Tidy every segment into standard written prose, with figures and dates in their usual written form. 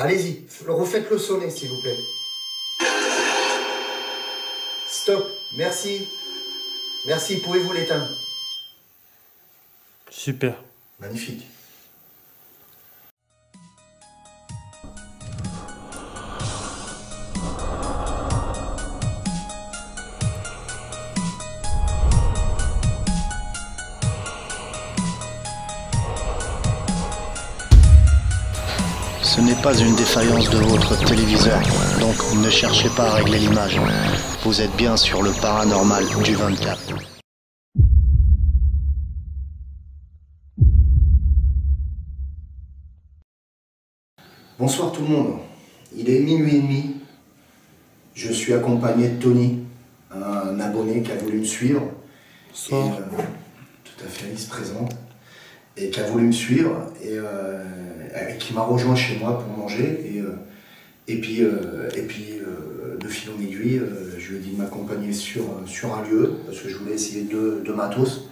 Allez-y, refaites-le sonner, s'il vous plaît. Stop, merci. Merci, pouvez-vous l'éteindre? Super. Magnifique. Ce n'est pas une défaillance de votre téléviseur, donc ne cherchez pas à régler l'image. Vous êtes bien sur le paranormal du 24. Bonsoir tout le monde. Il est minuit et demi. Je suis accompagné de Tony, un abonné qui a voulu me suivre. Bonsoir. Tout à fait, il se présente. Et qui a voulu me suivre et qui m'a rejoint chez moi pour manger. Et puis de fil en aiguille, je lui ai dit de m'accompagner sur un lieu, parce que je voulais essayer deux matos.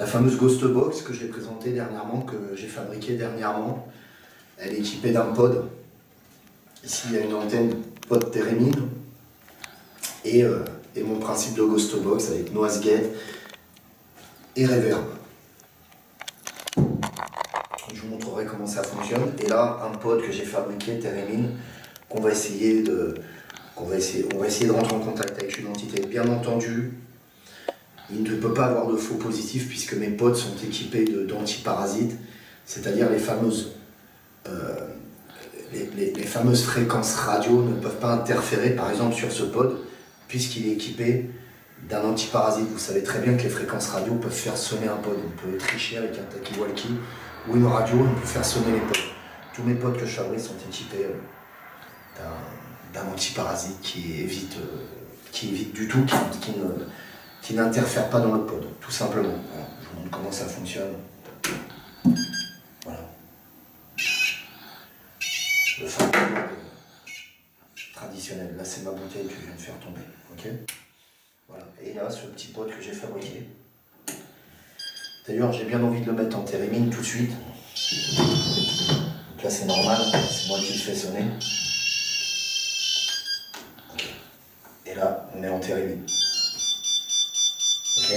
La fameuse Ghost Box que j'ai présentée dernièrement, que j'ai fabriquée dernièrement. Elle est équipée d'un pod. Ici, il y a une antenne pod Theremin. Et mon principe de Ghost Box avec noise gate et reverb. Je vous montrerai comment ça fonctionne. Et là, un pod que j'ai fabriqué, Theremin, qu'on va essayer de rentrer en contact avec une entité. Bien entendu, il ne peut pas avoir de faux positifs puisque mes pods sont équipés d'antiparasites, c'est-à-dire les fameuses fréquences radio ne peuvent pas interférer par exemple sur ce pod puisqu'il est équipé d'un antiparasite. Vous savez très bien que les fréquences radio peuvent faire sonner un pod. On peut tricher avec un talkie-walkie ou une radio, on peut faire sonner les pods. Tous mes pods que je fabrique sont équipés d'un antiparasite qui évite du tout, qui n'interfère pas dans le pod, tout simplement. Voilà. Je vous montre comment ça fonctionne. Voilà. Le fameux traditionnel. Là, c'est ma bouteille que je viens de faire tomber. Ok. Voilà. Et là, ce petit pod que j'ai fabriqué. D'ailleurs, j'ai bien envie de le mettre en Theremin tout de suite. Donc là, c'est normal, c'est moi qui le fais sonner. Okay. Et là, on est en Theremin. Ok.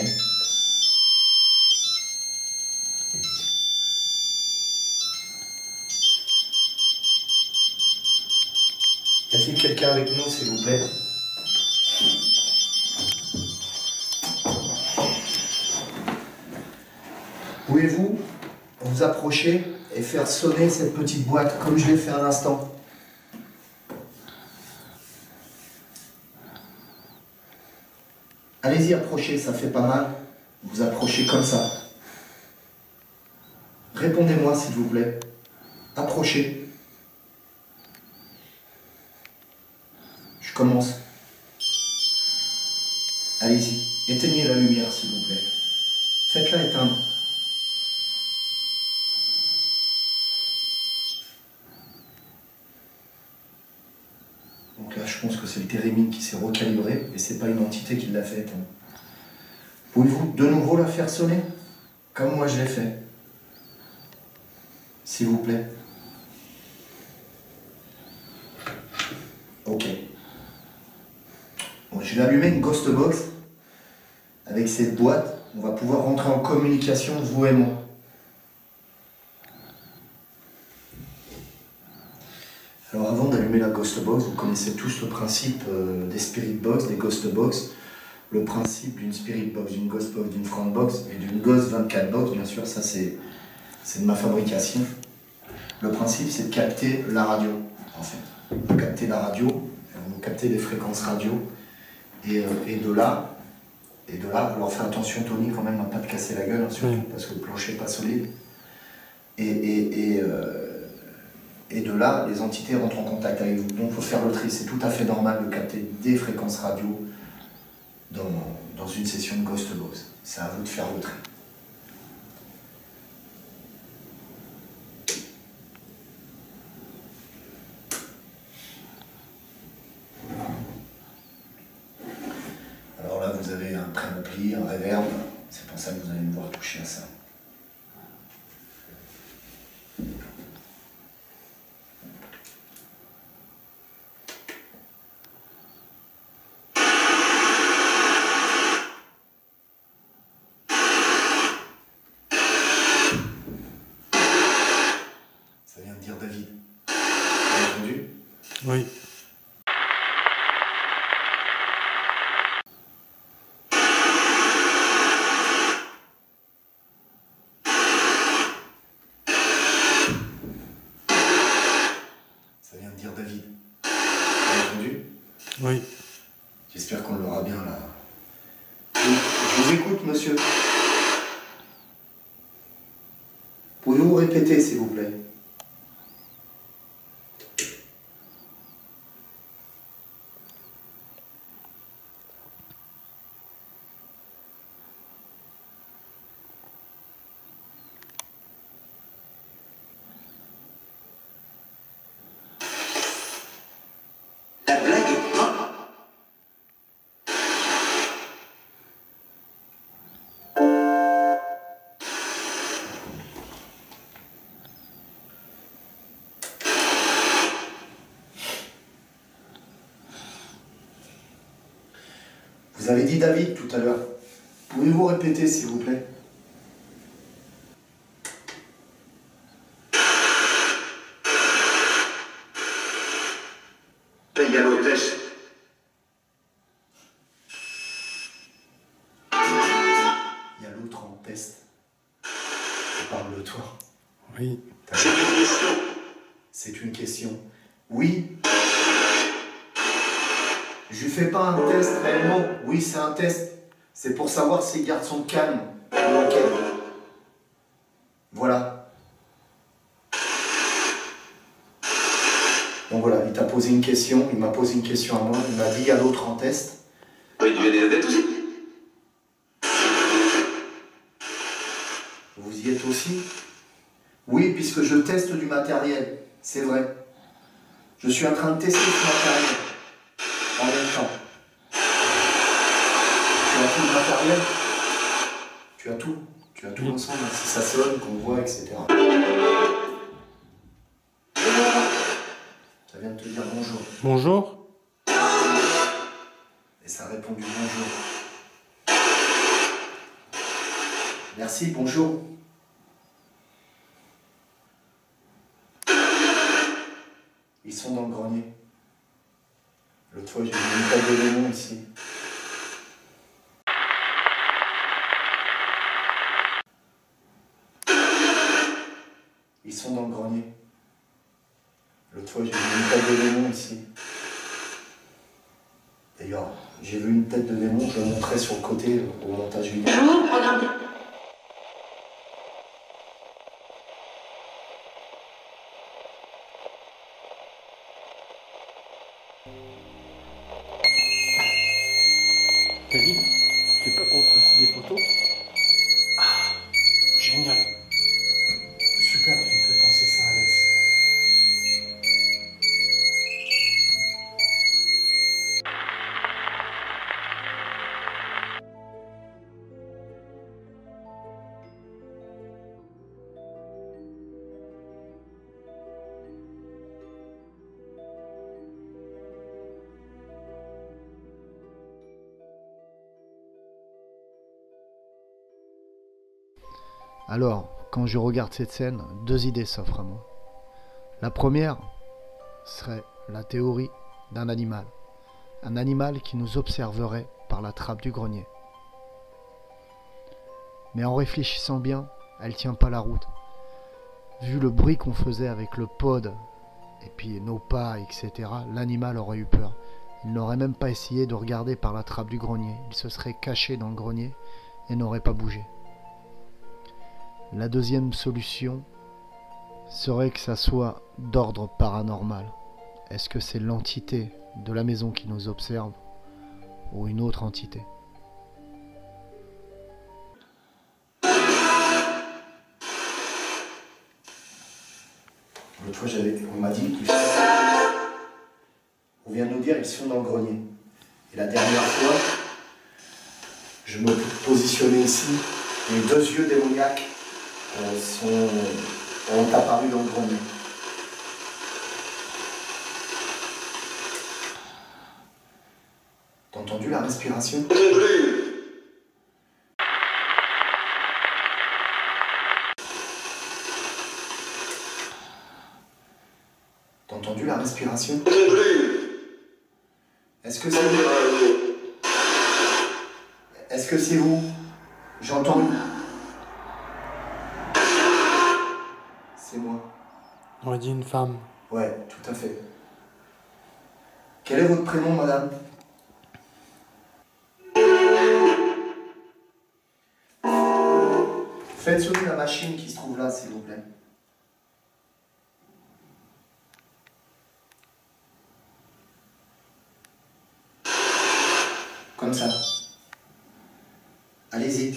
Y a-t-il quelqu'un avec nous, s'il vous plaît? Pouvez-vous vous approcher et faire sonner cette petite boîte comme je l'ai fait à l'instant? Allez-y, approchez, ça fait pas mal. Vous approchez comme ça. Répondez-moi, s'il vous plaît. Approchez. Je commence. Allez-y, éteignez la lumière, s'il vous plaît. Faites-la éteindre. Donc là, je pense que c'est le Theremin qui s'est recalibré et c'est pas une entité qui l'a fait. Pouvez-vous de nouveau la faire sonner comme moi je l'ai fait? S'il vous plaît. Ok. Bon, je vais allumer une Ghost Box. Avec cette boîte, on va pouvoir rentrer en communication, vous et moi. Alors avant d'allumer la Ghost Box, vous connaissez tous le principe des Spirit Box, des Ghost Box. Le principe d'une Spirit Box, d'une Ghost Box, d'une Front Box et d'une Ghost 24 Box, bien sûr, ça c'est de ma fabrication. Le principe c'est de capter la radio, en fait. De capter la radio, de capter les fréquences radio et de là, alors fais attention Tony quand même à ne pas te casser la gueule, hein, surtout parce que le plancher n'est pas solide. Et de là, les entités rentrent en contact avec vous. Donc il faut faire le tri, c'est tout à fait normal de capter des fréquences radio dans une session de Ghost Box. C'est à vous de faire le tri. Alors là, vous avez un préampli, un reverb. C'est pour ça que vous allez me voir toucher à ça. vous écoute, monsieur. Pouvez-vous répéter, s'il vous plaît? La blague est pas. Vous avez dit David tout à l'heure. Pouvez-vous répéter, s'il vous plaît? Paye à l'hôtesse. Il y a l'autre en test. Je parle de toi. Oui. C'est une question. C'est une question. Oui. Je lui fais pas un test réellement. Oui, c'est un test. C'est pour savoir s'il garde son calme en enquête. Voilà. Donc voilà, il t'a posé une question, il m'a posé une question à moi, il m'a dit il y a l'autre en test. Oui, tu as des dettes aussi. Vous y êtes aussi? Oui, puisque je teste du matériel, c'est vrai. Je suis en train de tester ce matériel en même temps. Tu as tout le matériel? Tu as tout. Tu as tout ensemble, si ça sonne, qu'on voit, etc. Ça vient de te dire bonjour. Bonjour. Et ça a répondu bonjour. Merci, bonjour. Ils sont dans le grenier. L'autre fois, j'ai vu une taille de démon ici. Ils sont dans le grenier. L'autre fois, j'ai vu une tête de démon ici. D'ailleurs, j'ai vu une tête de démon, je le montrerai sur le côté au montage vidéo. Bonjour, programme. David, tu veux pas qu'on fasse des photos? Génial. Super, tu me fais penser ça, Alex. Alors, quand je regarde cette scène, deux idées s'offrent à moi. La première serait la théorie d'un animal. Un animal qui nous observerait par la trappe du grenier. Mais en réfléchissant bien, elle tient pas la route. Vu le bruit qu'on faisait avec le pod, et puis nos pas, etc., l'animal aurait eu peur. Il n'aurait même pas essayé de regarder par la trappe du grenier. Il se serait caché dans le grenier et n'aurait pas bougé. La deuxième solution serait que ça soit d'ordre paranormal. Est-ce que c'est l'entité de la maison qui nous observe ou une autre entité? L'autre fois, on m'a dit, on vient de nous dire ils sont dans le grenier. Et la dernière fois, je me positionnais ici, et les deux yeux démoniaques ont apparu dans le grenier. T'as entendu la respiration? T'as entendu la respiration? Est-ce que c'est vous? Est-ce que c'est vous? J'entends. C'est moi. On dit une femme. Ouais, tout à fait. Quel est votre prénom, madame? Faites sonner la machine qui se trouve là, s'il vous plaît. Comme ça. Allez-y.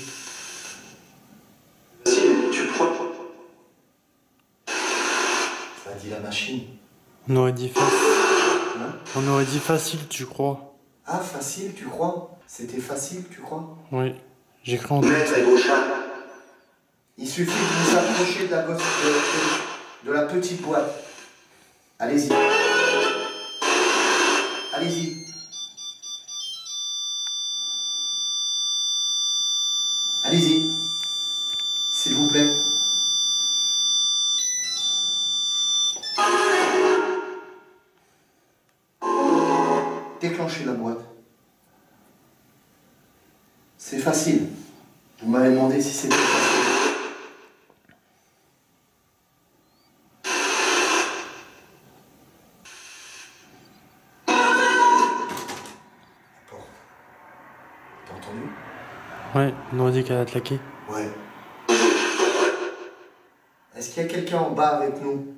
Facile, tu crois? Ça dit la machine. On aurait dit facile. Hein? On aurait dit facile, tu crois? Ah, facile, tu crois? C'était facile, tu crois? Oui. J'ai cru entendre. Maître et Gauchard. Il suffit de vous approcher de la, de la petite boîte. Allez-y. Allez-y. Allez-y. S'il vous plaît. Déclenchez la boîte. C'est facile. Vous m'avez demandé si c'était facile. T'as entendu? Ouais, on aurait dit qu'elle a claqué. Ouais. Est-ce qu'il y a quelqu'un en bas avec nous?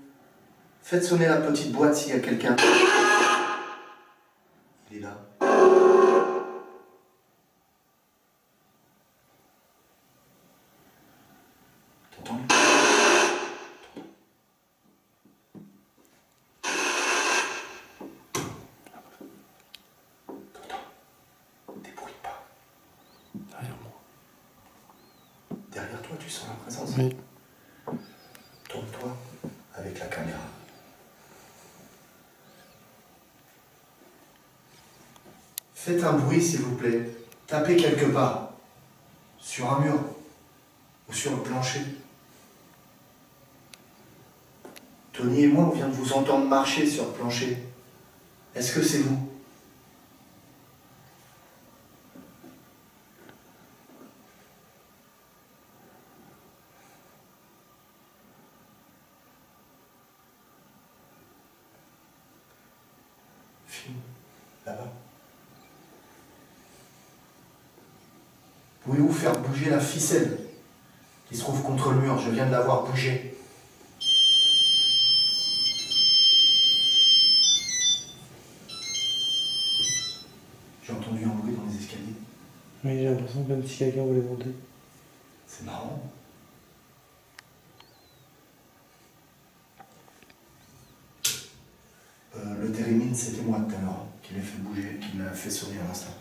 Faites sonner la petite boîte s'il y a quelqu'un. Il est là. T'entends? T'entends? Débrouille pas. Derrière moi. Derrière toi, tu sens la présence? Oui. Tourne-toi avec la caméra. Faites un bruit, s'il vous plaît. Tapez quelque part. Sur un mur. Ou sur le plancher. Tony et moi, on vient de vous entendre marcher sur le plancher. Est-ce que c'est vous? Film, là-bas. Pouvez-vous faire bouger la ficelle qui se trouve contre le mur? Je viens de la voir bouger. J'ai entendu un bruit dans les escaliers. Oui, j'ai l'impression comme si quelqu'un voulait monter. C'est marrant. Le térémine, c'était moi tout à l'heure qui l'a fait bouger, qui m'a fait sourire à l'instant.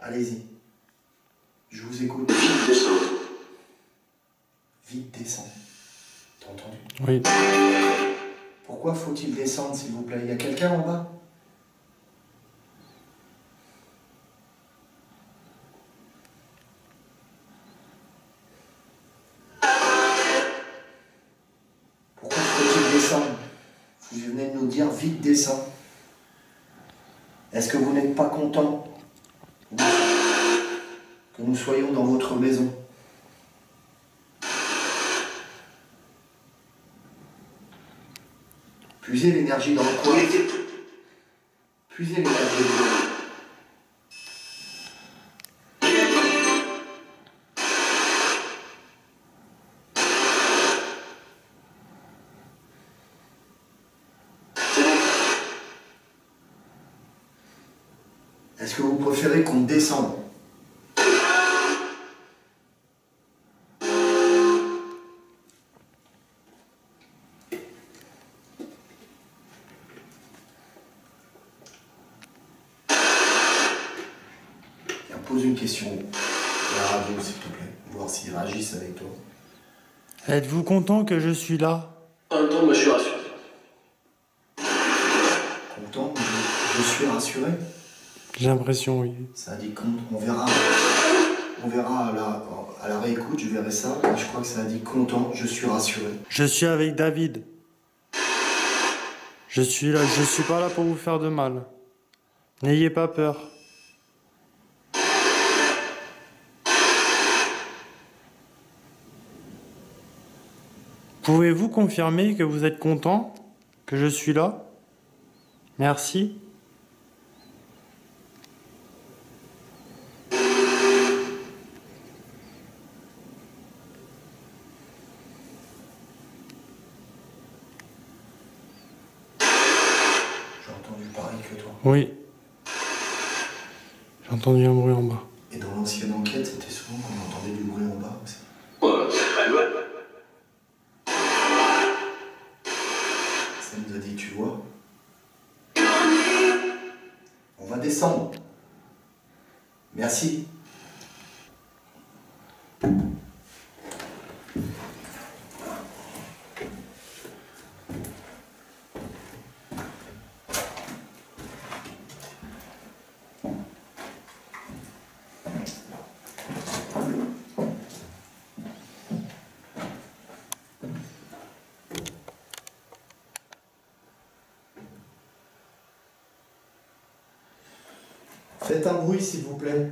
Allez-y. Je vous écoute. Vite, descends. Vite, descends. T'as entendu? Oui. Pourquoi faut-il descendre, s'il vous plaît? Il y a quelqu'un en bas? Pourquoi faut-il descendre? Vous venez de nous dire vite, descends. Est-ce que vous n'êtes pas content que nous soyons dans votre maison? Puisez l'énergie dans le coin. Puisez l'énergie. Est-ce que vous préférez qu'on descende? Pose une question à la radio, s'il te plaît, voir s'ils réagissent avec toi. Êtes-vous content que je suis là? En même temps, moi je suis rassuré. Content? Je suis rassuré. J'ai l'impression, oui. Ça dit compte, on verra à la réécoute, je verrai ça. Je crois que ça a dit content, je suis rassuré. Je suis avec David. Je suis là, je suis pas là pour vous faire de mal. N'ayez pas peur. Pouvez-vous confirmer que vous êtes content que je suis là? Merci. J'ai entendu pareil que toi. Oui. J'ai entendu un bruit en bas. Et dans l'ancienne enquête, c'était souvent qu'on entendait du bruit en bas aussi. Ouais, c'est pas loin. Ça nous a dit, tu vois. On va descendre. Merci. Faites un bruit, s'il vous plaît.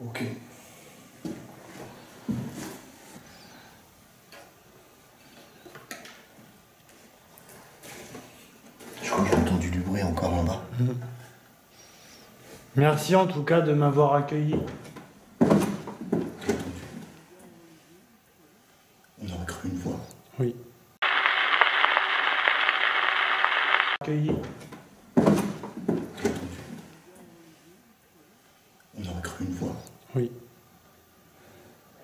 Ok. Je crois que j'ai entendu du bruit encore en bas. Merci en tout cas de m'avoir accueilli. On aurait cru une voix. Oui. Accueilli. On aurait cru une voix. Oui.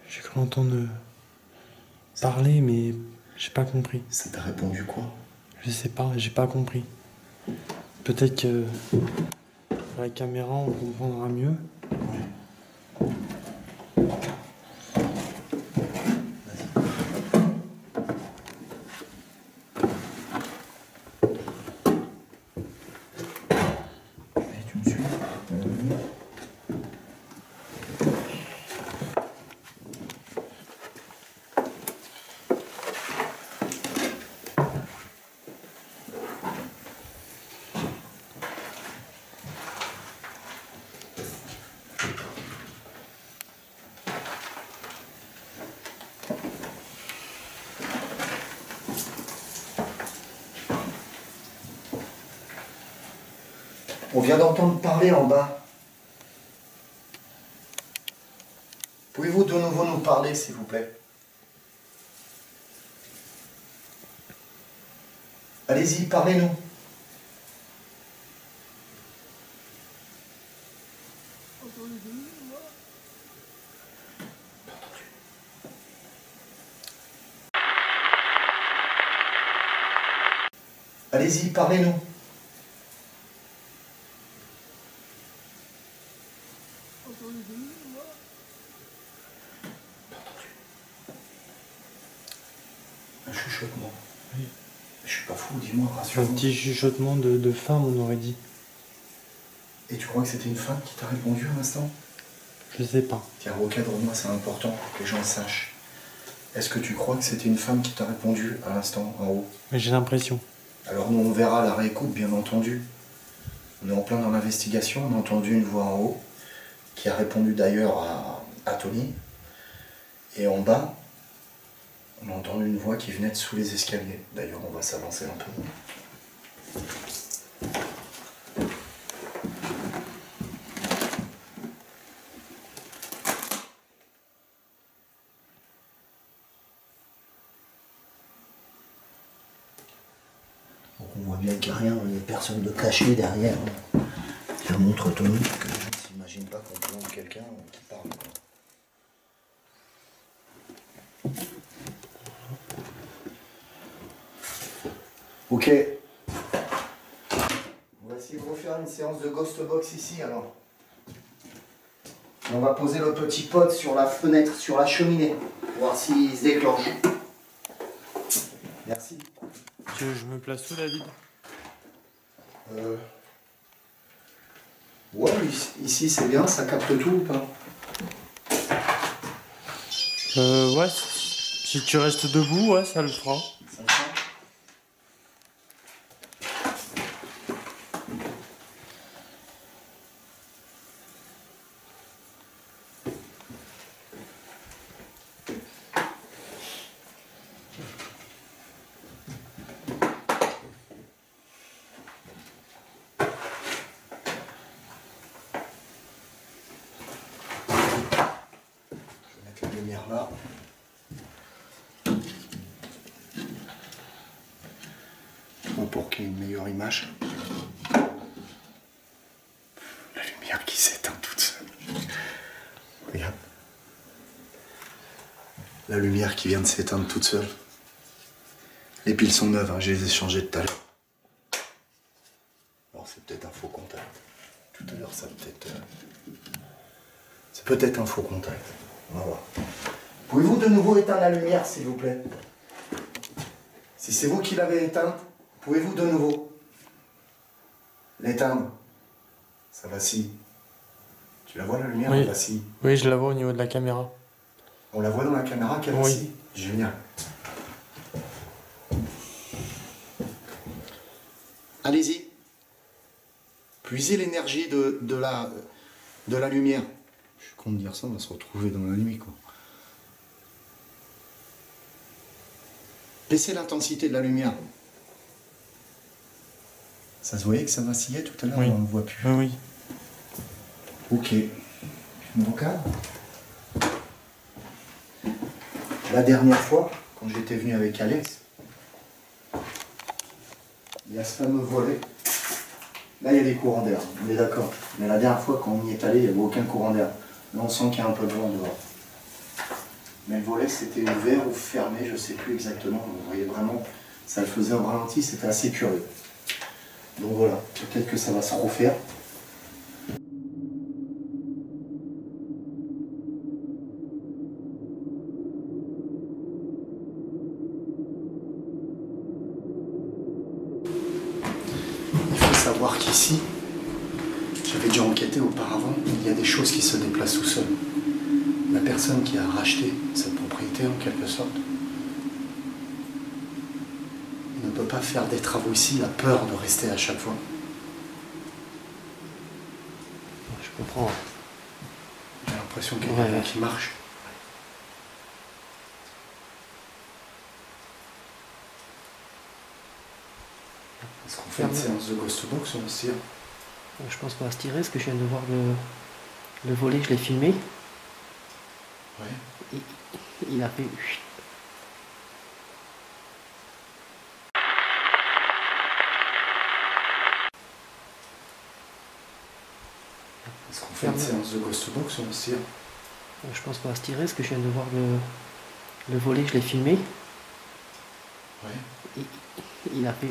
J'ai cru entendre parler, mais j'ai pas compris. Ça t'a répondu quoi? Je sais pas, j'ai pas compris. Peut-être que à la caméra on comprendra mieux. Allez, tu me suis? On vient d'entendre parler en bas. Pouvez-vous de nouveau nous parler, s'il vous plaît? Allez-y, parlez-nous. Allez-y, parlez-nous. Un chuchotement. Oui. Je suis pas fou, dis-moi, Un rassure-moi. petit chuchotement de femme, on aurait dit. Et tu crois que c'était une femme qui t'a répondu à l'instant? Je sais pas. Tiens, recadre-moi, c'est important que les gens sachent. Est-ce que tu crois que c'était une femme qui t'a répondu à l'instant, en haut? Mais j'ai l'impression. Alors nous, on verra la réécoute, bien entendu. On est en plein dans l'investigation, on a entendu une voix en haut, qui a répondu d'ailleurs à Tony. Et en bas, on a entendu une voix qui venait de sous les escaliers. D'ailleurs, on va s'avancer un peu. Donc on voit bien qu'il n'y a rien, il n'y a personne de caché derrière. Tiens, montre Tony, que les gens ne s'imaginent pas qu'on plante quelqu'un qui parle. Ok. On va essayer de refaire une séance de Ghost Box ici alors. Et on va poser le petit pot sur la fenêtre, sur la cheminée, pour voir s'il se déclenche. Merci. Je me place sous la vide. Ouais, ici c'est bien, ça capte tout ou pas? Ouais, si tu restes debout, ouais, ça le fera. Ça le fait. La lumière là. Pour qu'il y ait une meilleure image. La lumière qui s'éteint toute seule. Regarde. La lumière qui vient de s'éteindre toute seule. Les piles sont neuves, hein, je les ai changées tout à l'heure. Alors c'est peut-être un faux contact. Tout à l'heure ça peut-être... C'est peut-être un faux contact. On va voir. Pouvez-vous de nouveau éteindre la lumière, s'il vous plaît? Si c'est vous qui l'avez éteinte, pouvez-vous de nouveau l'éteindre? Ça vacille. Tu la vois la lumière? Oui. Elle vacille. Oui, je la vois au niveau de la caméra. On la voit dans la caméra qu'elle vacille? Génial. Allez-y. Puisez l'énergie de la lumière. Je suis con de dire ça, on va se retrouver dans la nuit, quoi. Baissez l'intensité de la lumière. Ça se voyait que ça vacillait tout à l'heure, Oui. on ne voit plus. Oui. Ok. Je me recadre. La dernière fois, quand j'étais venu avec Alex, il y a ce fameux volet. Là, il y a des courants d'air, on est d'accord. Mais la dernière fois, quand on y est allé, il n'y avait aucun courant d'air. Là, on sent qu'il y a un peu de vent dehors. Mais le volet, c'était ouvert ou fermé, je ne sais plus exactement. Vous voyez vraiment, ça le faisait au ralenti, c'était assez curieux. Donc voilà, peut-être que ça va se refaire. Il faut savoir qu'ici, j'avais déjà enquêté auparavant, il y a des choses qui se déplacent tout seul. La personne qui a racheté cette propriété, en quelque sorte, ne peut pas faire des travaux ici, il a peur de rester à chaque fois. Je comprends. J'ai l'impression qu'il y a quelqu'un qui marche. Est-ce qu'on fait une séance de ghost box ou on se tire? Je pense qu'on va se tirer parce que je viens de voir le volet, je l'ai filmé. Ouais. Il a fait... Est-ce qu'on fait une séance de ghost box ou on se tire? Je pense qu'on va se tirer parce que je viens de voir le volet, je l'ai filmé. Ouais. Il a fait...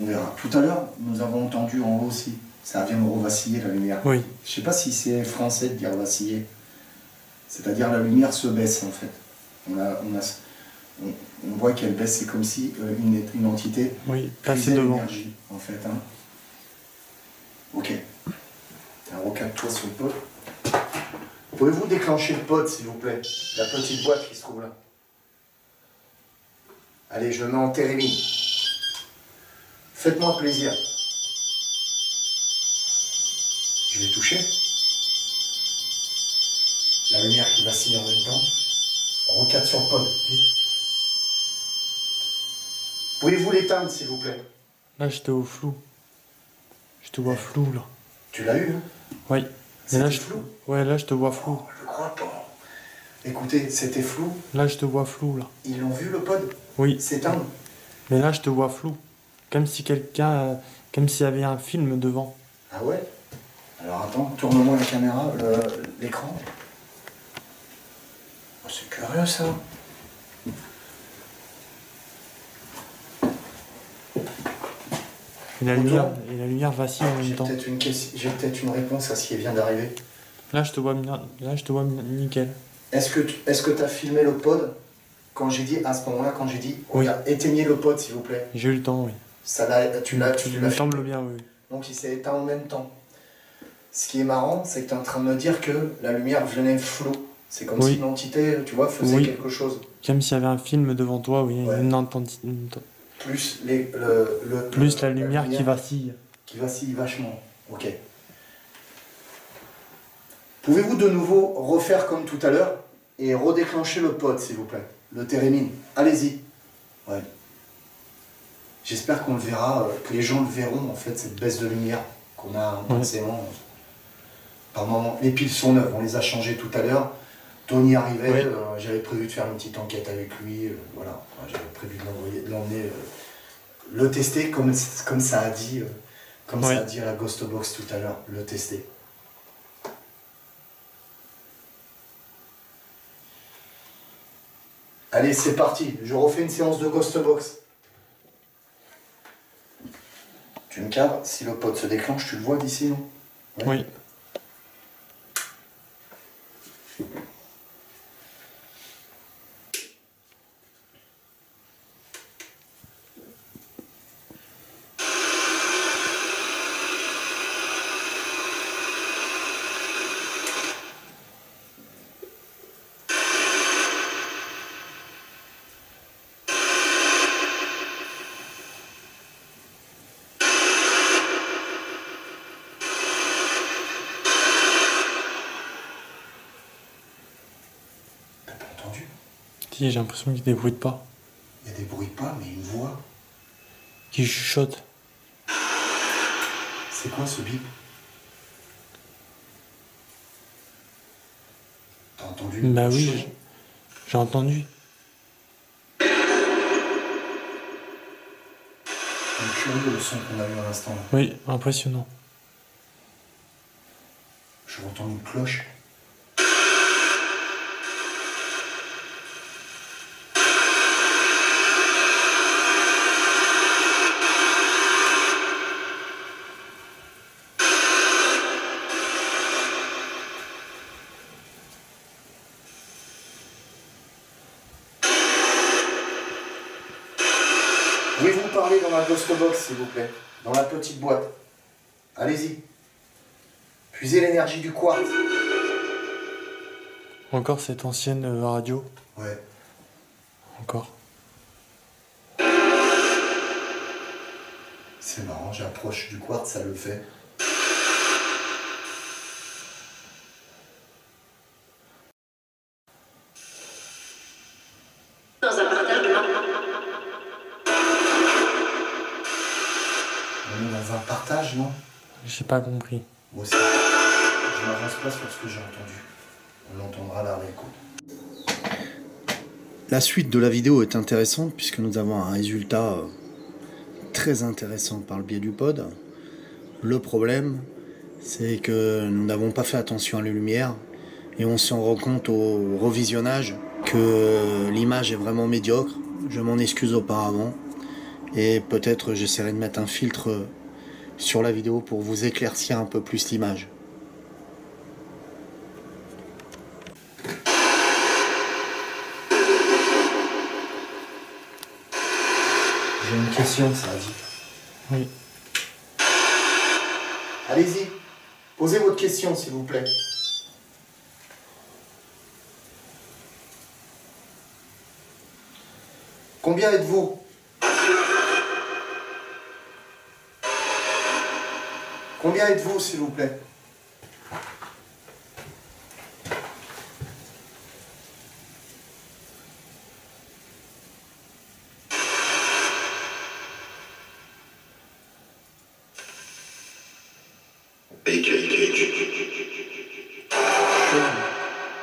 On verra. Tout à l'heure, nous avons entendu en haut aussi. Ça vient de revaciller la lumière. Oui. Je sais pas si c'est français de dire vaciller. C'est-à-dire la lumière se baisse en fait. On voit qu'elle baisse, c'est comme si une entité Oui, passer puisait devant. l'énergie en fait. Hein. Ok. Recadre-toi sur le pod. Pouvez-vous déclencher le pod s'il vous plaît? La petite boîte qui se trouve là. Allez, je le mets en térémie. Faites-moi plaisir. Je vais toucher. La lumière qui vacille en même temps. Recadre sur le pod, vite. Pouvez-vous l'éteindre, s'il vous plaît? Là, j'étais au flou. Je te vois flou, là. Tu l'as eu, hein? Oui. Mais là, C'était je... flou? Ouais, là, je te vois flou. Oh, je crois pas. Écoutez, c'était flou. Là, je te vois flou, là. Ils l'ont vu, le pod? Oui. S'éteindre? Mais là, je te vois flou. Comme si quelqu'un... Comme s'il y avait un film devant. Ah ouais? Alors attends, tourne-moi la caméra, l'écran. Oh, c'est curieux, ça. Et la lumière vacille en même J'ai temps. peut-être une réponse à ce qui vient d'arriver. Là, je te vois nickel. Est-ce que tu as filmé le pod quand j'ai dit, à ce moment-là, quand j'ai dit, Oui. regarde, éteignez le pod s'il vous plaît. J'ai eu le temps, oui. Tu l'as Il me semble bien, oui. Donc il s'est éteint en même temps. Ce qui est marrant, c'est que tu es en train de me dire que la lumière venait floue. C'est comme Oui. si une entité, tu vois, faisait Oui. quelque chose. Comme s'il y avait un film devant toi, oui. Ouais. Plus Plus la lumière qui vacille. Qui vacille vachement. Ok. Pouvez-vous de nouveau refaire comme tout à l'heure et redéclencher le pod, s'il vous plaît? Le térémine. Allez-y. Ouais. J'espère qu'on le verra, que les gens le verront, en fait, cette baisse de lumière qu'on a intensément. Par moment. Les piles sont neuves, on les a changées tout à l'heure. Tony arrivait, j'avais prévu de faire une petite enquête avec lui, voilà. Enfin, j'avais prévu de l'emmener, le tester comme ça a dit, ça a dit à la Ghost Box tout à l'heure, le tester. Allez, c'est parti, je refais une séance de Ghost Box. Tu me cadres, si le pod se déclenche, tu le vois d'ici, non? Ouais. Oui. Si, j'ai l'impression qu'il y a des bruits de pas. Il y a des bruits de pas, mais une voix. Qui chuchote. C'est quoi ce bip? T'as entendu? Bah oui, j'ai entendu. C'est curieux le son qu'on a eu à l'instant. Oui, impressionnant. Je entends une cloche. Pouvez-vous parler dans la Ghost Box, s'il vous plaît? Dans la petite boîte. Allez-y. Puisez l'énergie du quartz. Encore cette ancienne radio. Ouais. Encore. C'est marrant, j'approche du quartz, ça le fait. Dans un partage de On est dans un partage, non? J'ai pas compris. Moi aussi. Je m'avance pas sur ce que j'ai entendu. On l'entendra à la réécoute. La suite de la vidéo est intéressante puisque nous avons un résultat très intéressant par le biais du pod. Le problème, c'est que nous n'avons pas fait attention à la lumière et on s'en rend compte au revisionnage que l'image est vraiment médiocre. Je m'en excuse auparavant et peut-être j'essaierai de mettre un filtre sur la vidéo pour vous éclaircir un peu plus l'image. J'ai une question, ça a dit. Oui. Allez-y, posez votre question s'il vous plaît. Combien êtes-vous? Combien êtes-vous s'il vous plaît?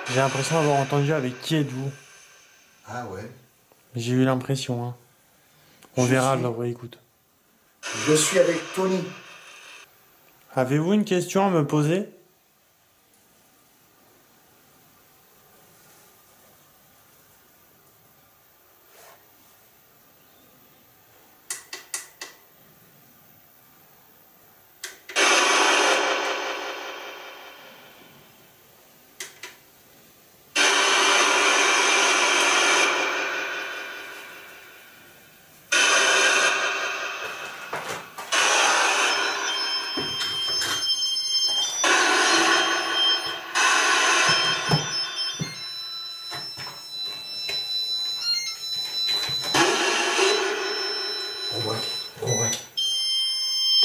J'ai l'impression d'avoir entendu avec qui êtes-vous. Ah ouais. J'ai eu l'impression, hein. On verra la vraie écoute. Je suis avec Tony. Avez-vous une question à me poser?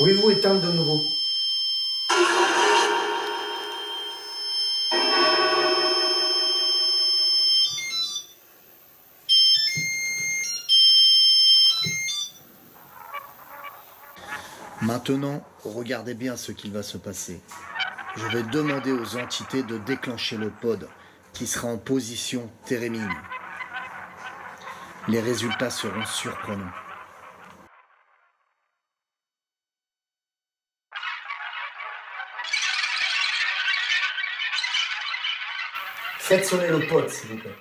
Pouvez-vous éteindre de nouveau? Maintenant, regardez bien ce qu'il va se passer. Je vais demander aux entités de déclencher le pod qui sera en position térémine. Les résultats seront surprenants. Faites sonner le pod, s'il vous plaît.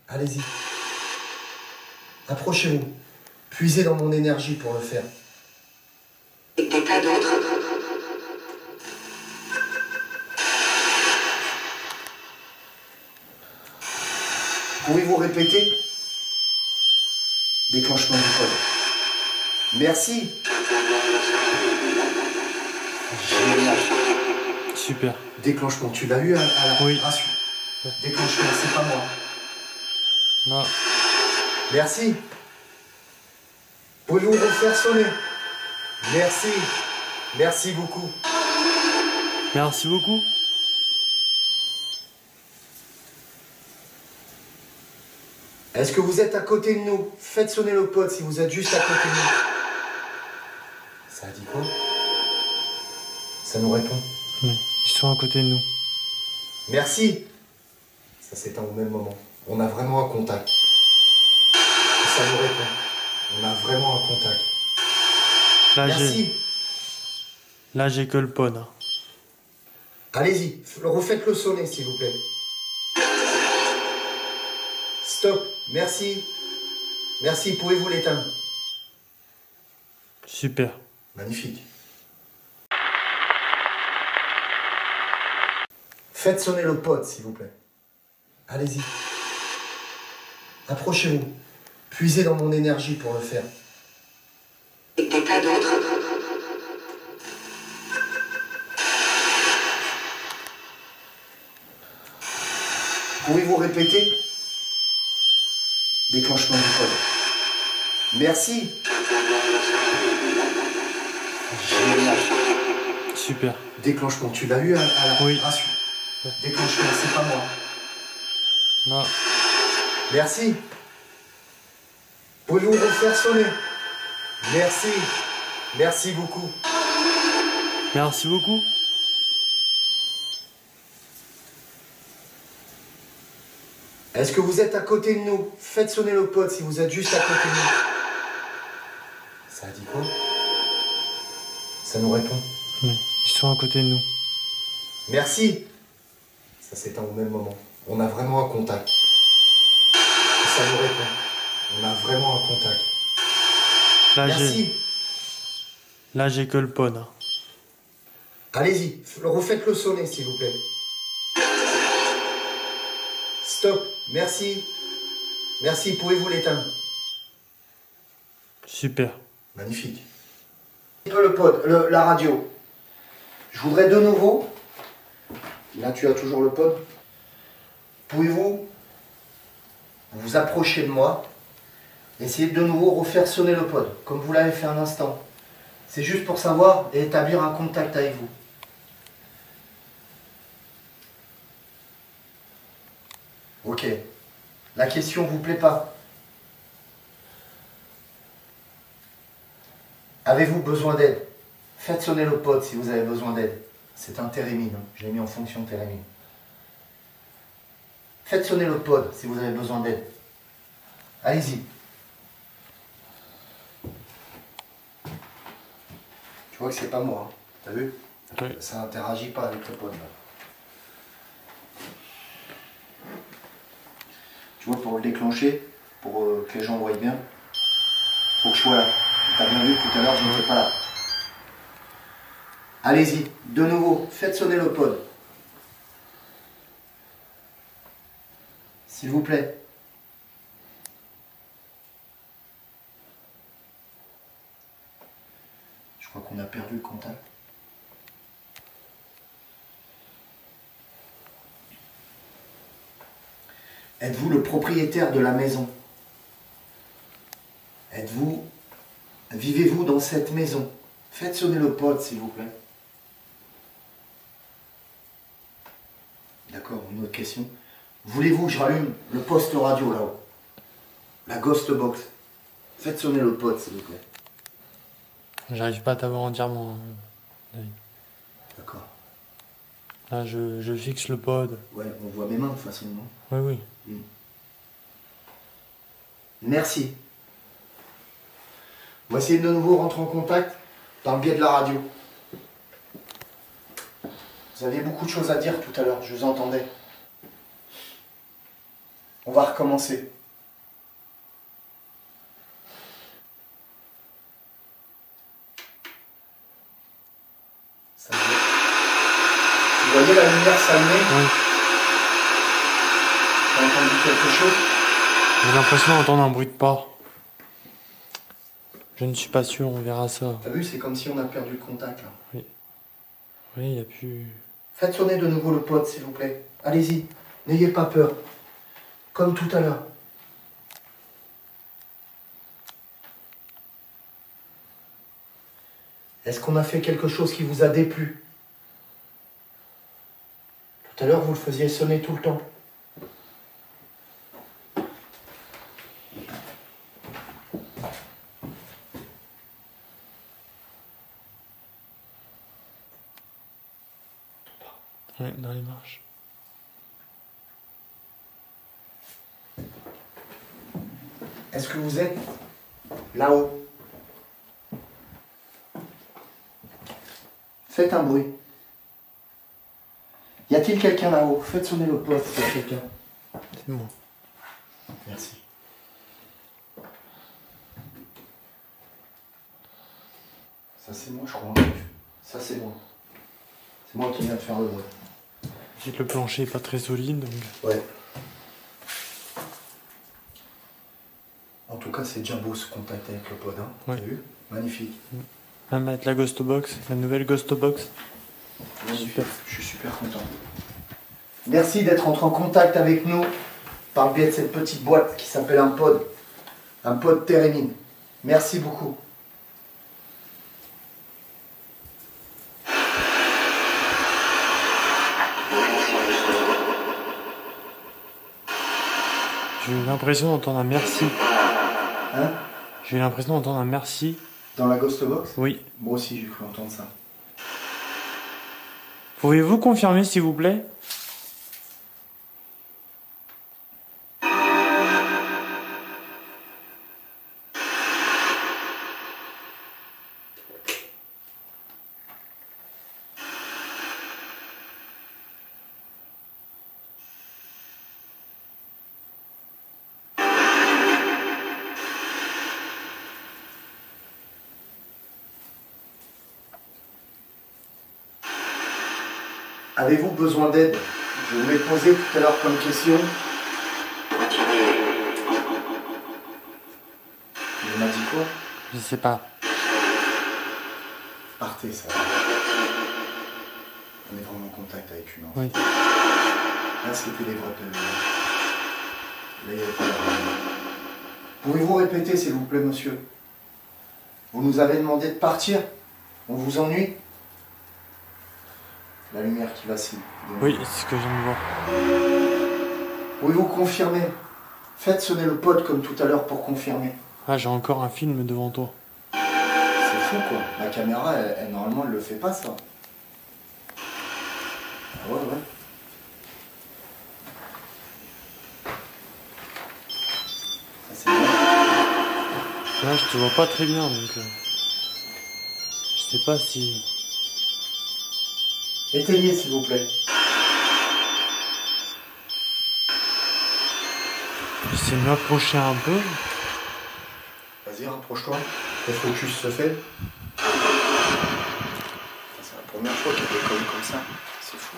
Allez-y. Approchez-vous. Puisez dans mon énergie pour le faire. Et des tas d'autres. Pouvez-vous répéter? Déclenchement du pod. Merci. Génial. Super. Déclenchement, tu l'as eu à la Oui. rassure. Déclenchement, c'est pas moi. Non. Merci. Pouvez-vous refaire sonner? Merci. Merci beaucoup. Merci beaucoup. Est-ce que vous êtes à côté de nous? Faites sonner le pod si vous êtes juste à côté de nous. Ça a dit quoi? Ça nous répond. Oui, ils sont à côté de nous. Merci. Ça s'éteint au même moment. On a vraiment un contact. Et ça nous répond. On a vraiment un contact. Merci. Là, j'ai que le pod. Hein. Allez-y, refaites-le sonner, s'il vous plaît. Stop. Merci. Merci. Pouvez-vous l'éteindre? Super. Magnifique. Faites sonner le pod, s'il vous plaît. Allez-y. Approchez-vous. Puisez dans mon énergie pour le faire. Et des tas d'autres. Pouvez-vous répéter? Déclenchement du pod. Merci. Génial. Super. Déclenchement, tu l'as eu à la Oui. rassure. Déclenchement, c'est pas moi. Non. Merci. Pouvez-vous refaire sonner? Merci. Merci beaucoup. Merci beaucoup. Est-ce que vous êtes à côté de nous? Faites sonner le pod si vous êtes juste à côté de nous. Ça a dit quoi? Ça nous répond. Oui, ils sont à côté de nous. Merci. Ça s'éteint au même moment. On a vraiment un contact. Et ça nous répond. On a vraiment un contact. Merci. Là, j'ai que le pod. Hein. Allez-y, refaites-le sonner, s'il vous plaît. Stop. Merci. Merci. Pouvez-vous l'éteindre? Super. Magnifique. Le pod, la radio. Je voudrais de nouveau. Là, tu as toujours le pod. Pouvez-vous vous approcher de moi? Essayez de nouveau refaire sonner le pod, comme vous l'avez fait un instant. C'est juste pour savoir et établir un contact avec vous. Ok. La question vous plaît pas? Avez-vous besoin d'aide? Faites sonner le pod si vous avez besoin d'aide. C'est un térémine, hein. Je l'ai mis en fonction térémine. Faites sonner le pod si vous avez besoin d'aide. Allez-y. Tu vois que c'est pas moi, hein. T'as vu? Oui. Ça interagit pas avec le pod là. Tu vois, pour le déclencher, pour que les gens voient bien, faut que je sois là. T'as bien vu tout à l'heure, je n'étais pas là. Allez-y, de nouveau, faites sonner le pod. S'il vous plaît. Je crois qu'on a perdu le contact. Êtes-vous le propriétaire de la maison? Vivez-vous dans cette maison? Faites sonner le pod, s'il vous plaît. D'accord, une autre question. Voulez-vous que je rallume le poste radio là-haut? La Ghost Box. Faites sonner le pod, s'il vous plaît. J'arrive pas à t'avoir entièrement. D'accord. Là, je fixe le pod. Ouais, on voit mes mains de toute façon, non? Oui, oui. Merci. On va essayer de nouveau rentrer en contact par le biais de la radio. Vous aviez beaucoup de choses à dire tout à l'heure, je vous entendais. On va recommencer. Ça veut dire- Vous voyez la lumière s'allumer? Oui. T'as entendu quelque chose? J'ai l'impression d'entendre un bruit de pas. Je ne suis pas sûr, on verra ça. T'as vu, c'est comme si on a perdu le contact là. Oui, il n'y a plus. Faites sonner de nouveau le pod, s'il vous plaît. Allez-y, n'ayez pas peur. Comme tout à l'heure. Est-ce qu'on a fait quelque chose qui vous a déplu? Tout à l'heure, vous le faisiez sonner tout le temps. Oui, dans les marches. Est-ce que vous êtes là-haut? Faites un bruit. Y a-t-il quelqu'un là-haut? Faites sonner le pod s'il y a quelqu'un. C'est moi. Merci. Ça c'est moi, je crois. Ça c'est moi. C'est moi qui viens de faire le bruit. Le plancher est pas très solide, donc. Ouais. En tout cas, c'est déjà beau ce contact avec le pod, hein. Ouais. T'as vu? Magnifique. Même avec la Ghost Box, la nouvelle Ghost Box. Super. Je suis super content. Merci d'être entré en contact avec nous par le biais de cette petite boîte qui s'appelle un pod. Un pod Térémine. Merci beaucoup. J'ai eu l'impression d'entendre un merci. Hein? J'ai eu l'impression d'entendre un merci. Dans la Ghost Box? Oui. Moi aussi, j'ai cru entendre ça. Pouvez-vous confirmer, s'il vous plaît? Avez-vous besoin d'aide? Je vous l'ai posé tout à l'heure comme question. Il m'a dit quoi? Je sais pas. Partez, ça. On est vraiment en contact avec une enfant. Oui. Là, c'était les vrais pèlerins. Là, il n'y avait pas la vraie. Pouvez-vous répéter, s'il vous plaît, monsieur? Vous nous avez demandé de partir? On vous ennuie? La lumière qui vacille. Oui, c'est ce que je viens de voir. Pouvez-vous confirmer? Faites sonner le pod comme tout à l'heure pour confirmer. Ah, j'ai encore un film devant toi. C'est fou, quoi. La caméra, normalement, elle le fait pas, ça. Ah ouais, ouais. Ça, c'est bien. Là, je te vois pas très bien, donc. Je sais pas si. Éteignez, s'il vous plaît. J'essaie de m'approcher un peu. Vas-y, rapproche-toi. Le focus se fait. C'est la première fois qu'il décolle comme ça. C'est fou.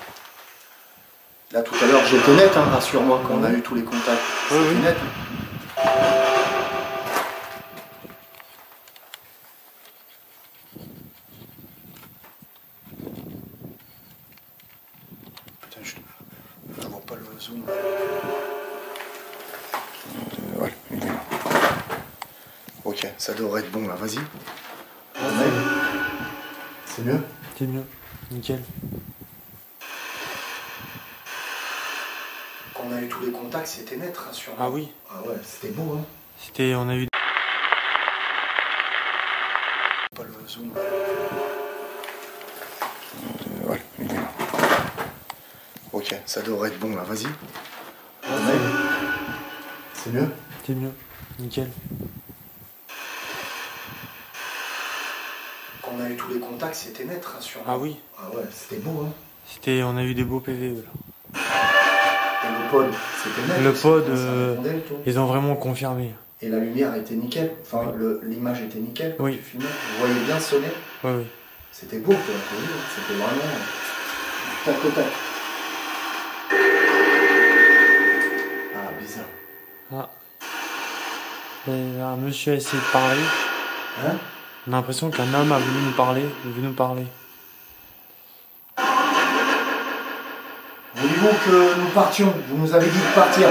Là, tout à l'heure, j'étais net, hein, rassure-moi, quand on a eu tous les contacts. Oui, C'était oui. net. Putain, je vois pas le zoom. Voilà, il est là. Ok, ça devrait être bon là, vas-y. C'est mieux? C'est mieux. Nickel. Quand on a eu tous les contacts, c'était net, rassure-moi. Ah oui. Ah ouais, c'était beau, hein. C'était... On a eu... Pas le zoom. Ouais, il est là. Ok, ça devrait être bon là, vas-y. C'est mieux? C'est mieux. Nickel. Quand on a eu tous les contacts, c'était net, rassure-moi. Ah oui. Ah ouais, c'était beau, hein. C'était... On a eu des beaux PV, là. Et le pod, c'était net. Le aussi, pod, ça répondait, le tout. ils ont vraiment confirmé. Et la lumière était nickel. Enfin, l'image était nickel quand Oui. tu filmais. Vous voyez bien sonner. Oui, oui. C'était beau, quoi. C'était vraiment tac au tac. Ah, bizarre. Ah. Et un monsieur a essayé de parler. Hein? On a l'impression qu'un homme a voulu nous parler. Il veut nous parler. Voulez-vous que nous partions? Vous nous avez dit de partir.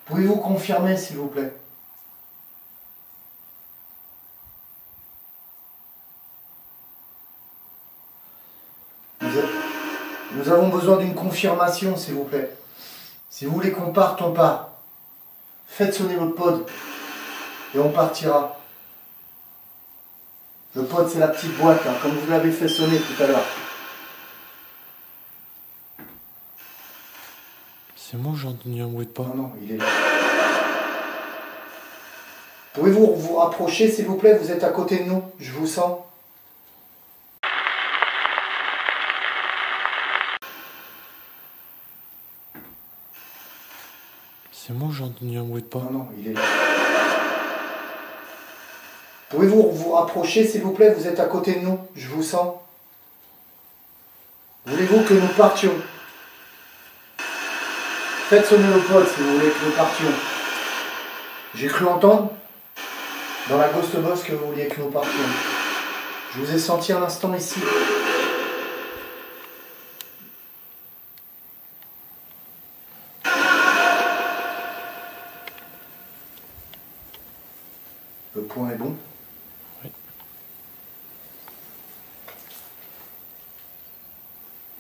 Pouvez-vous confirmer, s'il vous plaît? Nous avons besoin d'une confirmation, s'il vous plaît. Si vous voulez qu'on parte, on part. Faites sonner le pod et on partira. Le pod, c'est la petite boîte, là, comme vous l'avez fait sonner tout à l'heure. C'est moi ou j'ai entendu un bruit de pas? Non, non, il est là. Pouvez-vous vous rapprocher, s'il vous plaît? Vous êtes à côté de nous, je vous sens. C'est moi ou j'ai entendu un bruit de pas? Non, non, il est là. Pouvez-vous vous rapprocher, s'il vous plaît? Vous êtes à côté de nous, je vous sens. Voulez-vous que nous partions? Faites sonner le pod si vous voulez que nous partions. J'ai cru entendre dans la Ghost Box que vous vouliez que nous partions. Je vous ai senti un instant ici. Le point est bon? Oui.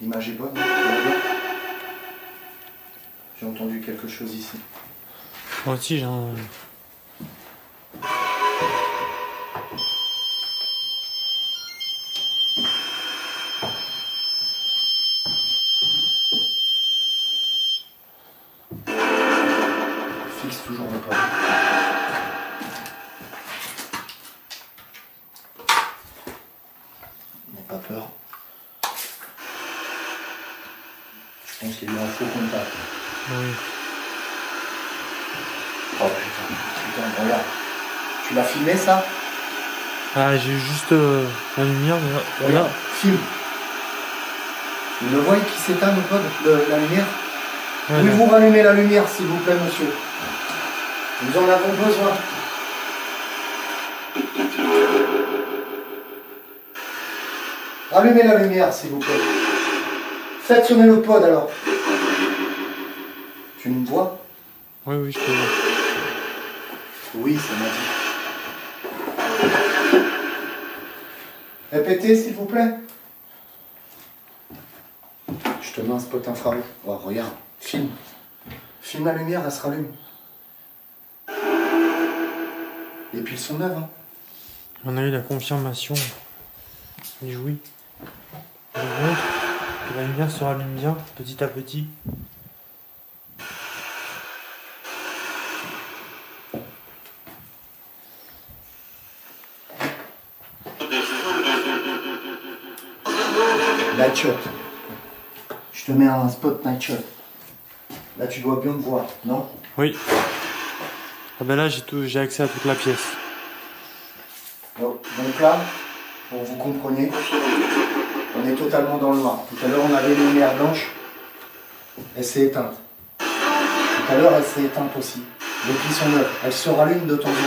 L'image est bonne? J'ai entendu quelque chose ici. Moi aussi j'ai un... Fixe toujours le pas. N'aie pas peur. Je pense qu'il y a eu un faux contact. Oui. Oh putain, regarde. Tu l'as filmé ça? Ah, j'ai juste la lumière. Regarde, filme. Vous le voyez qui s'éteint le pod, la lumière? Ouais, Pouvez-vous rallumer la lumière, s'il vous plaît, monsieur? Nous en avons besoin. Rallumez la lumière, s'il vous plaît. Faites sonner le pod, alors. Tu me vois? Oui, oui, je te vois. Oui, ça m'a dit. Répétez, s'il vous plaît. Je te mets un spot infrarouge. Oh, regarde, filme. Filme la lumière, elle se rallume. Les piles sont neuves, hein. On a eu la confirmation. Et oui. Je montre que la lumière se rallume bien, petit à petit. Night shot. Je te mets un spot night shot. Là, tu dois bien me voir, non? Oui. Ah ben là, j'ai accès à toute la pièce. Donc là, pour que vous compreniez, on est totalement dans le noir. Tout à l'heure, on avait une lumière blanche. Elle s'est éteinte. Tout à l'heure, elle s'est éteinte aussi. Les piles sont neuves. Elles se rallument de temps en temps.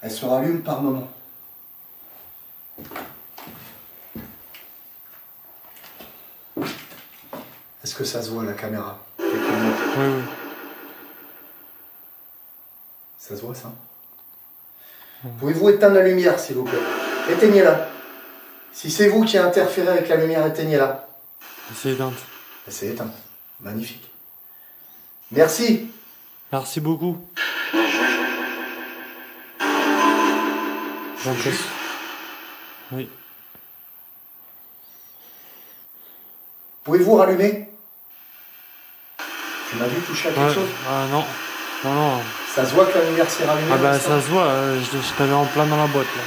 Elles se rallument par moment. Est-ce que ça se voit, la caméra? Oui, oui. Ça se voit, ça? Pouvez-vous éteindre la lumière, s'il vous plaît? Éteignez-la. Si c'est vous qui avez interféré avec la lumière, éteignez-la. C'est éteinte. C'est éteint. Magnifique. Merci. Merci beaucoup. J'ai l'impression. Oui. Pouvez-vous rallumer? Tu m'as vu toucher à quelque Ouais. chose? Ah non. Non, non. Ça se voit que la lumière s'est rallumée. Ah bah comme ça se voit, je t'avais en plein dans la boîte là.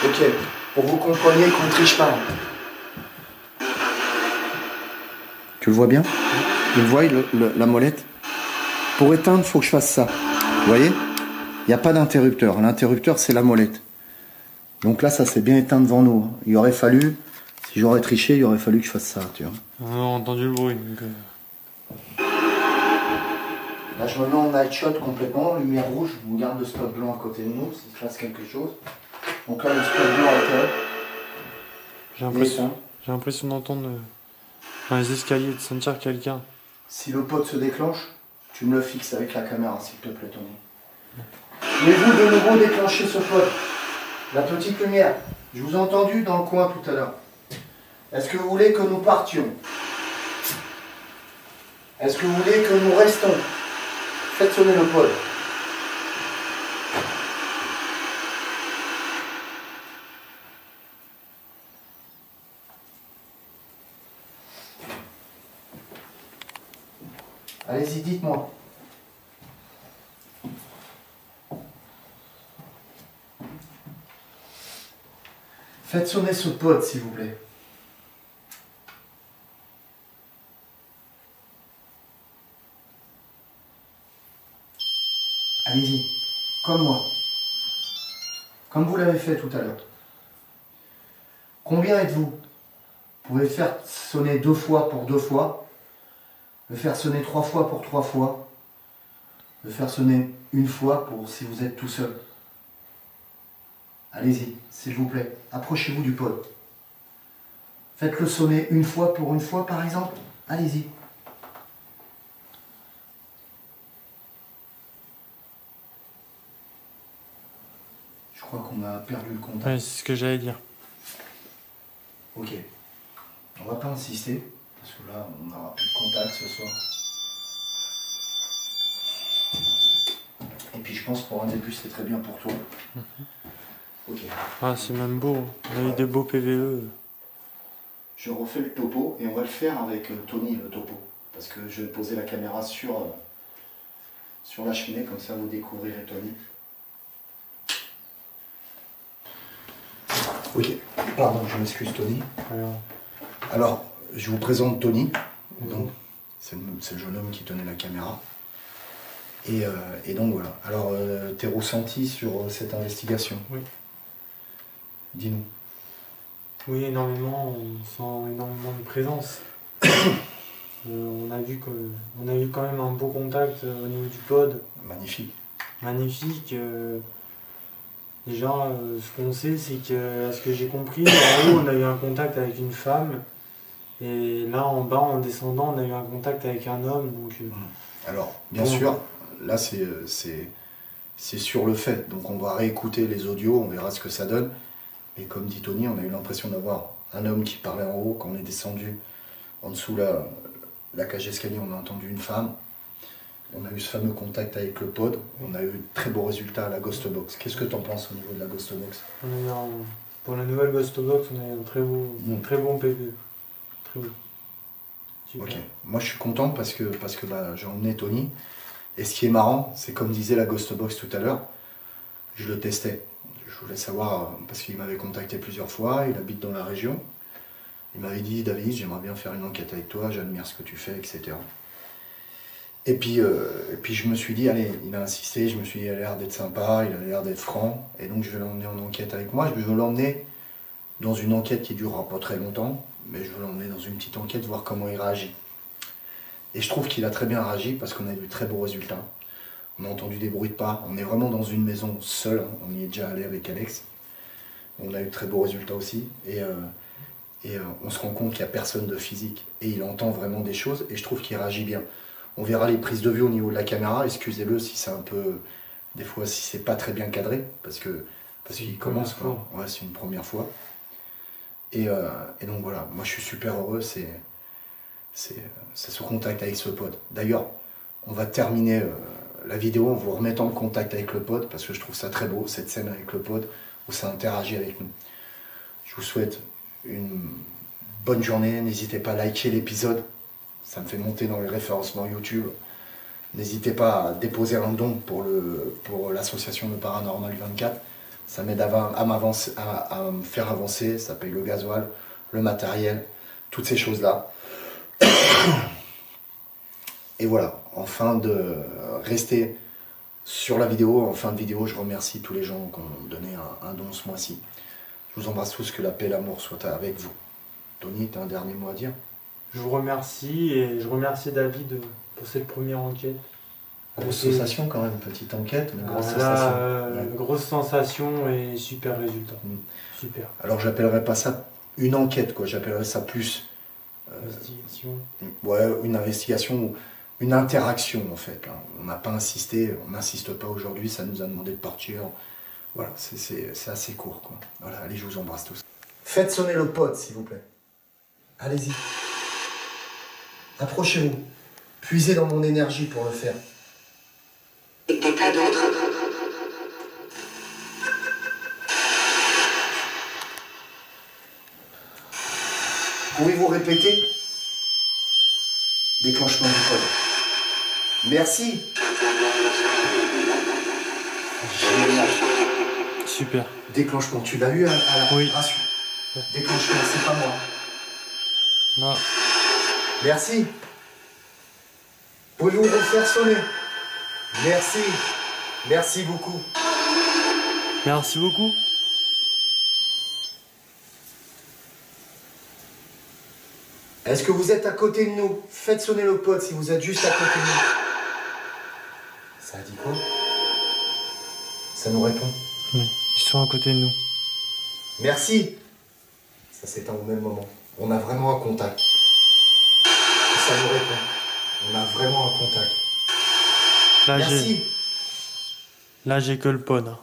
Ok, pour que vous compreniez qu'on ne triche pas. Tu le vois bien? Tu le vois, la molette? Pour éteindre, il faut que je fasse ça. Vous voyez? Il n'y a pas d'interrupteur. L'interrupteur, c'est la molette. Donc là, ça s'est bien éteint devant nous. Il aurait fallu, si j'aurais triché, il aurait fallu que je fasse ça, tu vois. On a entendu le bruit. Donc, Là, je me mets en night shot complètement, lumière rouge, je vous garde le spot blanc à côté de nous, s'il se passe quelque chose. Donc là, le spot blanc est j'ai l'impression d'entendre dans les escaliers, de sentir quelqu'un. Si le pot se déclenche, tu me le fixes avec la caméra, s'il te plaît, Tony. Pouvez-vous de nouveau déclencher ce pot? La petite lumière. Je vous ai entendu dans le coin tout à l'heure. Est-ce que vous voulez que nous partions? Est-ce que vous voulez que nous restons? Faites sonner le pod. Allez-y, dites-moi. Faites sonner ce pod, s'il vous plaît. Allez-y, comme moi. Comme vous l'avez fait tout à l'heure. Combien êtes-vous? Vous pouvez faire sonner 2 fois pour 2 fois. Le faire sonner 3 fois pour 3 fois. Le faire sonner 1 fois pour si vous êtes tout seul. Allez-y, s'il vous plaît. Approchez-vous du pod. Faites-le sonner 1 fois pour 1 fois, par exemple. Allez-y. Je crois qu'on a perdu le contact. Ouais, c'est ce que j'allais dire. Ok. On va pas insister, parce que là, on n'aura plus de contact ce soir. Et puis je pense pour un début, c'est très bien pour toi. Ok. Ah, c'est même beau. On a eu des beaux PVE. Je refais le topo et on va le faire avec Tony, le topo. Parce que je vais poser la caméra sur la cheminée, comme ça vous découvrirez Tony. Ok, pardon, je m'excuse Tony. Alors, je vous présente Tony. Donc, c'est le jeune homme qui tenait la caméra. Et donc voilà. Alors, tes ressentis sur cette investigation? Oui. Dis-nous. Oui, énormément. On sent énormément de présence. On a vu quand même un beau contact au niveau du pod. Magnifique. Magnifique. Déjà, ce qu'on sait, c'est que, à ce que j'ai compris, en haut, on a eu un contact avec une femme. Et là, en bas, en descendant, on a eu un contact avec un homme. Donc, Alors, bien sûr, là, c'est sur le fait. Donc, on va réécouter les audios, on verra ce que ça donne. Et comme dit Tony, on a eu l'impression d'avoir un homme qui parlait en haut. Quand on est descendu en dessous la cage d'escalier, on a entendu une femme. On a eu ce fameux contact avec le pod. On a eu de très beaux résultats à la Ghost Box. Qu'est-ce que tu en penses au niveau de la Ghost Box? pour la nouvelle Ghost Box, on a eu un très bon PV. Très beau. Super. Ok. Moi, je suis content parce que j'ai emmené Tony. Et ce qui est marrant, c'est comme disait la Ghost Box tout à l'heure, je le testais. Je voulais savoir, parce qu'il m'avait contacté plusieurs fois, il habite dans la région. Il m'avait dit, David, j'aimerais bien faire une enquête avec toi, j'admire ce que tu fais, etc. Et puis je me suis dit, allez, il a insisté, je me suis dit, il a l'air d'être sympa, il a l'air d'être franc, et donc je vais l'emmener en enquête avec moi. Je veux l'emmener dans une enquête qui durera pas très longtemps, mais je veux l'emmener dans une petite enquête, voir comment il réagit. Et je trouve qu'il a très bien réagi, parce qu'on a eu de très beaux résultats. On a entendu des bruits de pas, on est vraiment dans une maison seule, on y est déjà allé avec Alex. On a eu de très beaux résultats aussi, et Et on se rend compte qu'il n'y a personne de physique. Et il entend vraiment des choses et je trouve qu'il réagit bien. On verra les prises de vue au niveau de la caméra. Excusez-le si c'est un peu... Des fois, si c'est pas très bien cadré. Parce qu'il commence, quoi. Ouais, c'est une première fois. Et donc voilà, moi je suis super heureux. C'est ce contact avec ce pod. D'ailleurs, on va terminer la vidéo en vous remettant en contact avec le pod. Parce que je trouve ça très beau, cette scène avec le pod. Où ça interagit avec nous. Je vous souhaite une bonne journée, n'hésitez pas à liker l'épisode, ça me fait monter dans les référencements YouTube. N'hésitez pas à déposer un don pour l'association de Paranormal 24, ça m'aide à me faire avancer, ça paye le gasoil, le matériel, toutes ces choses-là. Et voilà, enfin de rester sur la vidéo, en fin de vidéo, je remercie tous les gens qui ont donné un don ce mois-ci. Je vous embrasse tous, que la paix et l'amour soient avec vous. Tony, tu as un dernier mot à dire? Je vous remercie et je remercie David pour cette première enquête. Grosse sensation quand même, petite enquête, mais grosse sensation. Ouais. Grosse sensation et super résultat. Super. Alors j'appellerais pas ça une enquête, quoi. J'appellerais ça plus... investigation. Ouais, une investigation ou une interaction en fait. Hein. On n'a pas insisté, on n'insiste pas aujourd'hui, ça nous a demandé de partir. Voilà, c'est assez court, quoi. Voilà, allez, je vous embrasse tous. Faites sonner le pod, s'il vous plaît. Allez-y. Approchez-vous. Puisez dans mon énergie pour le faire. Et pas d'autre. Pouvez-vous répéter? Déclenchement du pod. Merci. Génial. Super. Déclenchement, tu l'as eu à la Oui. rassure. Déclenchement, c'est pas moi. Non. Merci. Pouvez-vous refaire sonner? Merci. Merci beaucoup. Merci beaucoup. Est-ce que vous êtes à côté de nous? Faites sonner le pod si vous êtes juste à côté de nous. Ça a dit quoi? Ça nous répond. Oui, ils sont à côté de nous. Merci. Ça s'éteint au même moment. On a vraiment un contact. Ça nous répond. On a vraiment un contact. Merci. Là, j'ai que le pod.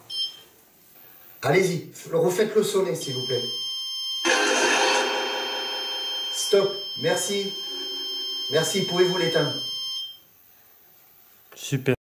Allez-y, refaites-le sonner, s'il vous plaît. Stop. Merci. Merci. Pouvez-vous l'éteindre? Super.